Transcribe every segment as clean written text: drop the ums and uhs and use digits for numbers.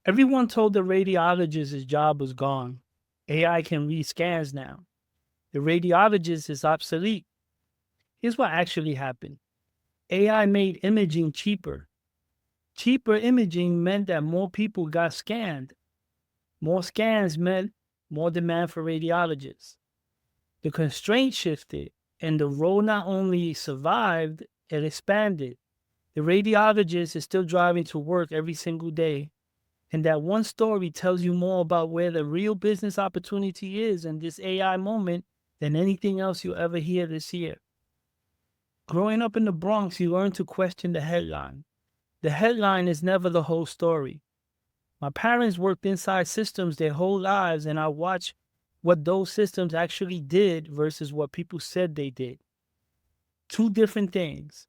Everyone told the radiologist his job was gone. AI can read scans now. The radiologist is obsolete. Here's what actually happened. AI made imaging cheaper. Cheaper imaging meant that more people got scanned. More scans meant more demand for radiologists. The constraint shifted, and the role not only survived, it expanded. The radiologist is still driving to work every single day. And that one story tells you more about where the real business opportunity is in this AI moment than anything else you'll ever hear this year. Growing up in the Bronx, you learn to question the headline. The headline is never the whole story. My parents worked inside systems their whole lives, and I watched what those systems actually did versus what people said they did. Two different things.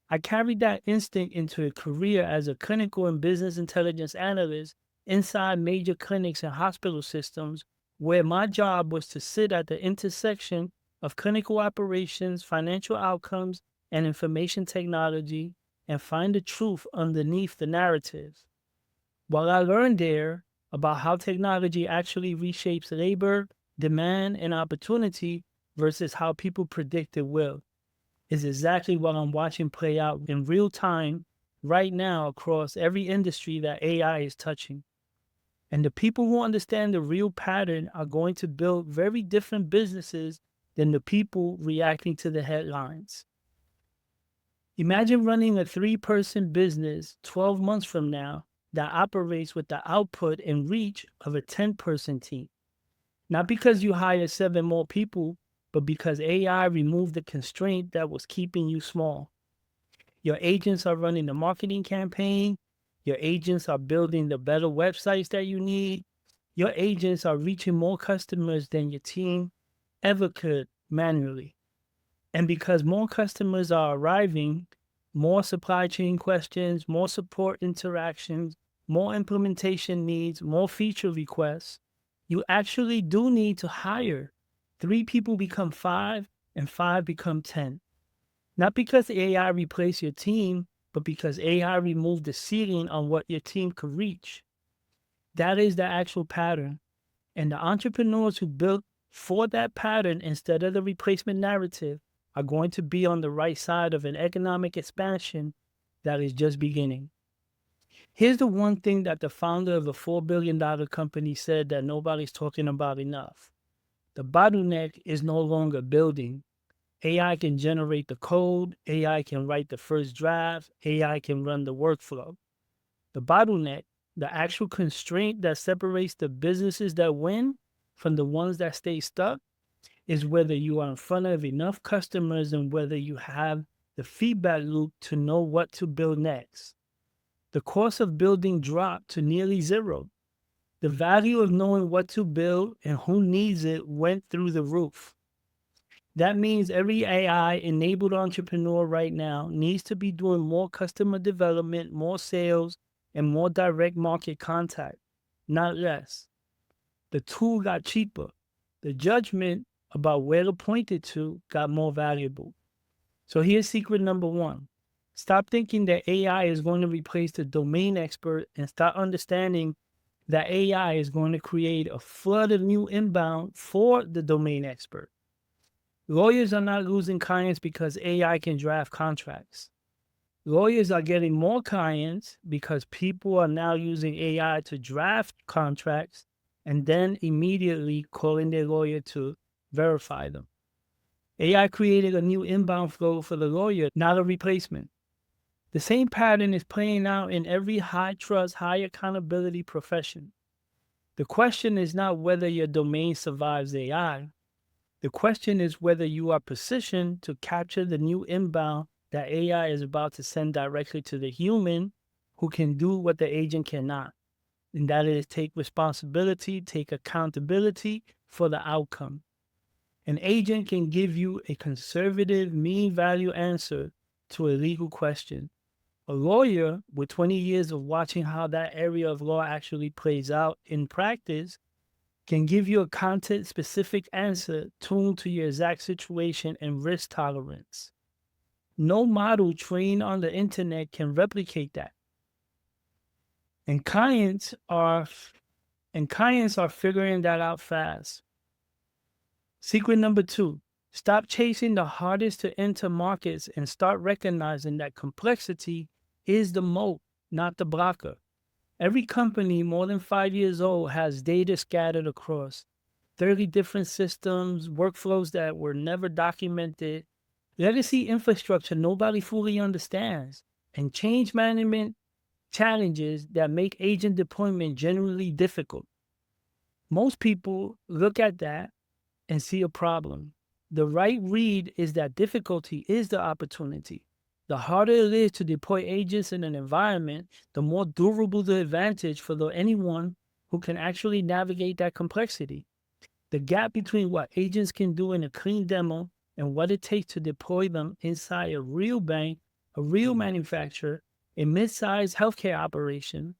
I carried that instinct into a career as a clinical and business intelligence analyst inside major clinics and hospital systems, where my job was to sit at the intersection of clinical operations, financial outcomes, and information technology and find the truth underneath the narratives. What I learned there about how technology actually reshapes labor, demand, and opportunity versus how people predict it will is exactly what I'm watching play out in real time right now across every industry that AI is touching. And the people who understand the real pattern are going to build very different businesses than the people reacting to the headlines. Imagine running a 3-person business 12 months from now that operates with the output and reach of a 10-person team. Not because you hired 7 more people, but because AI removed the constraint that was keeping you small. Your agents are running the marketing campaign. Your agents are building the better websites that you need. Your agents are reaching more customers than your team ever could manually. And because more customers are arriving, more supply chain questions, more support interactions, more implementation needs, more feature requests, you actually do need to hire. 3 people become 5 and 5 become 10. Not because AI replaced your team, but because AI removed the ceiling on what your team could reach. That is the actual pattern. And the entrepreneurs who built for that pattern instead of the replacement narrative are going to be on the right side of an economic expansion that is just beginning. Here's the one thing that the founder of a $4 billion company said that nobody's talking about enough. The bottleneck is no longer building. AI can generate the code, AI can write the first draft, AI can run the workflow. The bottleneck, the actual constraint that separates the businesses that win from the ones that stay stuck, is whether you are in front of enough customers and whether you have the feedback loop to know what to build next. The cost of building dropped to nearly zero. The value of knowing what to build and who needs it went through the roof. That means every AI-enabled entrepreneur right now needs to be doing more customer development, more sales, and more direct market contact, not less. The tool got cheaper. The judgment about where to point it to got more valuable. So here's secret number 1. Stop thinking that AI is going to replace the domain expert and start understanding that AI is going to create a flood of new inbound for the domain expert. Lawyers are not losing clients because AI can draft contracts. Lawyers are getting more clients because people are now using AI to draft contracts and then immediately calling their lawyer to verify them. AI created a new inbound flow for the lawyer, not a replacement. The same pattern is playing out in every high trust, high accountability profession. The question is not whether your domain survives AI. The question is whether you are positioned to capture the new inbound that AI is about to send directly to the human who can do what the agent cannot. And that is take responsibility, take accountability for the outcome. An agent can give you a conservative mean value answer to a legal question. A lawyer with 20 years of watching how that area of law actually plays out in practice can give you a content-specific answer tuned to your exact situation and risk tolerance. No model trained on the internet can replicate that. And clients are figuring that out fast. Secret number 2, stop chasing the hardest to enter markets and start recognizing that complexity is the moat, not the blocker. Every company more than 5 years old has data scattered across 30 different systems, workflows that were never documented, legacy infrastructure nobody fully understands, and change management challenges that make agent deployment generally difficult. Most people look at that and see a problem. The right read is that difficulty is the opportunity. The harder it is to deploy agents in an environment, the more durable the advantage for anyone who can actually navigate that complexity. The gap between what agents can do in a clean demo and what it takes to deploy them inside a real bank, a real manufacturer, a mid-sized healthcare operation,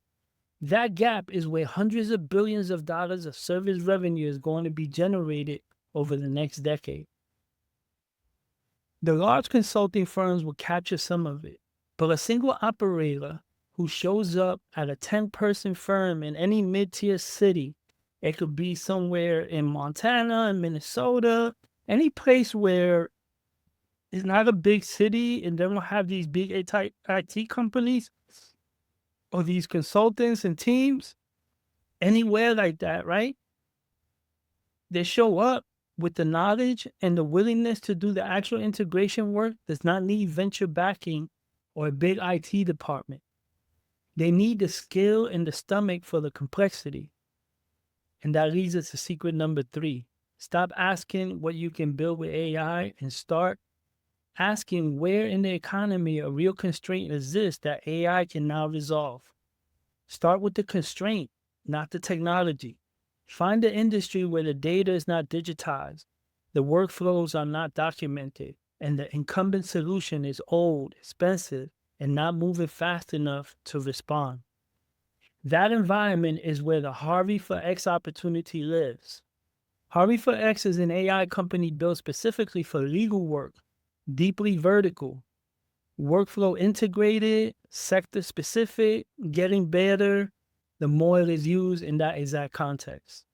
that gap is where hundreds of billions of dollars of service revenue is going to be generated over the next decade. The large consulting firms will capture some of it, but a single operator who shows up at a 10-person firm in any mid-tier city, it could be somewhere in Montana and Minnesota, any place where it's not a big city and they don't have these big IT companies or these consultants and teams, anywhere like that, right? They show up with the knowledge and the willingness to do the actual integration work does not need venture backing or a big IT department. They need the skill and the stomach for the complexity. And that leads us to secret number 3. Stop asking what you can build with AI and start asking where in the economy a real constraint exists that AI can now resolve. Start with the constraint, not the technology. Find the industry where the data is not digitized, the workflows are not documented, and the incumbent solution is old, expensive, and not moving fast enough to respond. That environment is where the Harvey for X opportunity lives. Harvey for X is an AI company built specifically for legal work, deeply vertical, workflow integrated, sector specific, getting better the more it is used in that exact context.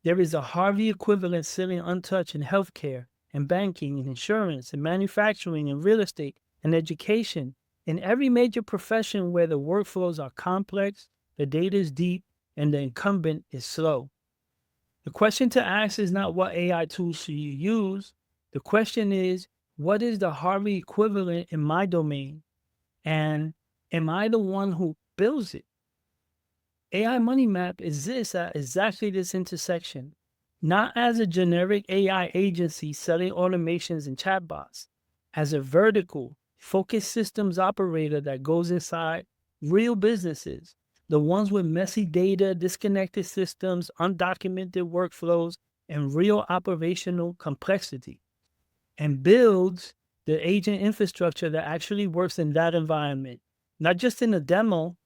There is a Harvey equivalent sitting untouched in healthcare and banking and insurance and manufacturing and real estate and education, in every major profession where the workflows are complex, the data is deep, and the incumbent is slow. The question to ask is not what AI tools should you use. The question is, what is the Harvey equivalent in my domain? And am I the one who builds it? AI Money Map exists at exactly this intersection, not as a generic AI agency selling automations and chatbots, as a vertical, focused systems operator that goes inside real businesses, the ones with messy data, disconnected systems, undocumented workflows, and real operational complexity, and builds the agent infrastructure that actually works in that environment, not just in a demo.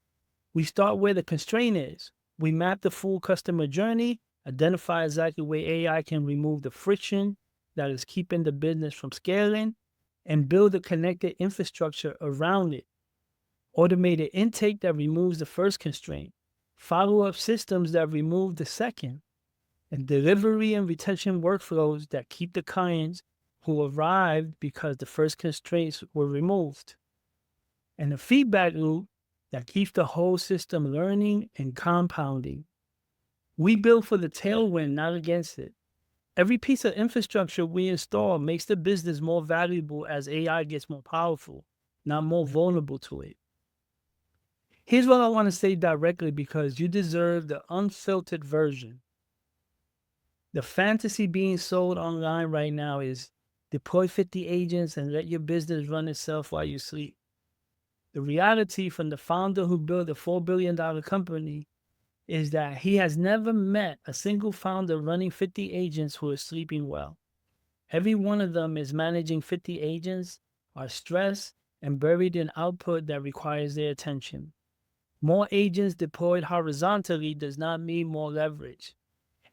We start where the constraint is. We map the full customer journey, identify exactly where AI can remove the friction that is keeping the business from scaling, and build a connected infrastructure around it. Automated intake that removes the first constraint, follow-up systems that remove the second, and delivery and retention workflows that keep the clients who arrived because the first constraints were removed, and a feedback loop that keeps the whole system learning and compounding. We build for the tailwind, not against it. Every piece of infrastructure we install makes the business more valuable as AI gets more powerful, not more vulnerable to it. Here's what I want to say directly because you deserve the unfiltered version. The fantasy being sold online right now is deploy 50 agents and let your business run itself while you sleep. The reality from the founder who built a $4 billion company is that he has never met a single founder running 50 agents who is sleeping well. Every one of them is managing 50 agents, are stressed, and buried in output that requires their attention. More agents deployed horizontally does not mean more leverage.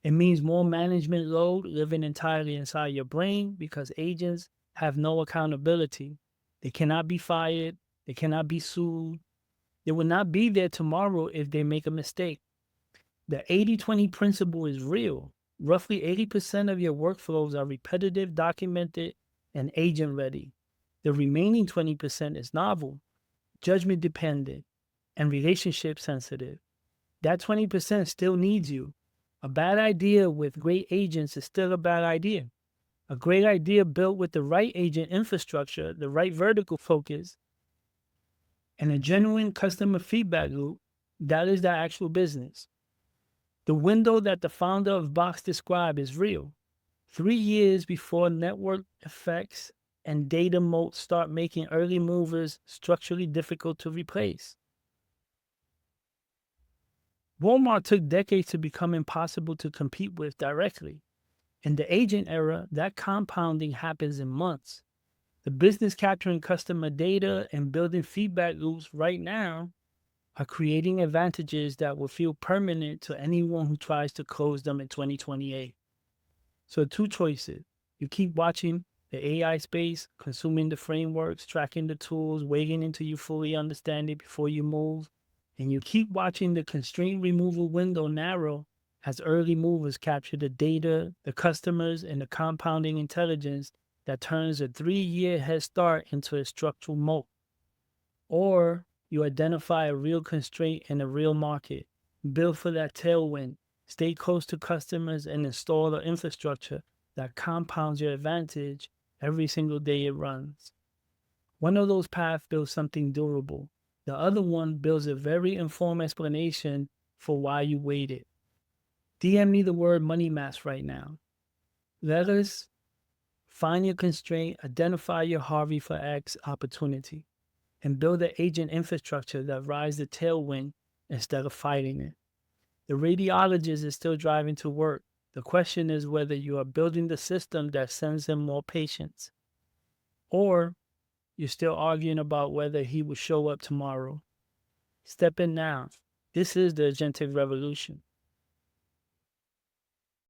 It means more management load living entirely inside your brain because agents have no accountability. They cannot be fired. They cannot be sued. They will not be there tomorrow if they make a mistake. The 80-20 principle is real. Roughly 80% of your workflows are repetitive, documented, and agent ready. The remaining 20% is novel, judgment dependent, and relationship sensitive. That 20% still needs you. A bad idea with great agents is still a bad idea. A great idea built with the right agent infrastructure, the right vertical focus, and a genuine customer feedback loop, that is the actual business. The window that the founder of Box described is real. 3 years before network effects and data moats start making early movers structurally difficult to replace. Walmart took decades to become impossible to compete with directly. In the agent era, that compounding happens in months. The business capturing customer data and building feedback loops right now are creating advantages that will feel permanent to anyone who tries to close them in 2028. So, two choices. You keep watching the AI space, consuming the frameworks, tracking the tools, waiting until you fully understand it before you move. And you keep watching the constraint removal window narrow as early movers capture the data, the customers, and the compounding intelligence that turns a 3-year head start into a structural moat. Or you identify a real constraint in a real market, build for that tailwind, stay close to customers, and install the infrastructure that compounds your advantage every single day it runs. One of those paths builds something durable. The other one builds a very informed explanation for why you waited. DM me the word money mass right now. Let us find your constraint, identify your Harvey for X opportunity, and build an agent infrastructure that rides the tailwind instead of fighting it. The radiologist is still driving to work. The question is whether you are building the system that sends him more patients, or you're still arguing about whether he will show up tomorrow. Step in now. This is the agentic revolution.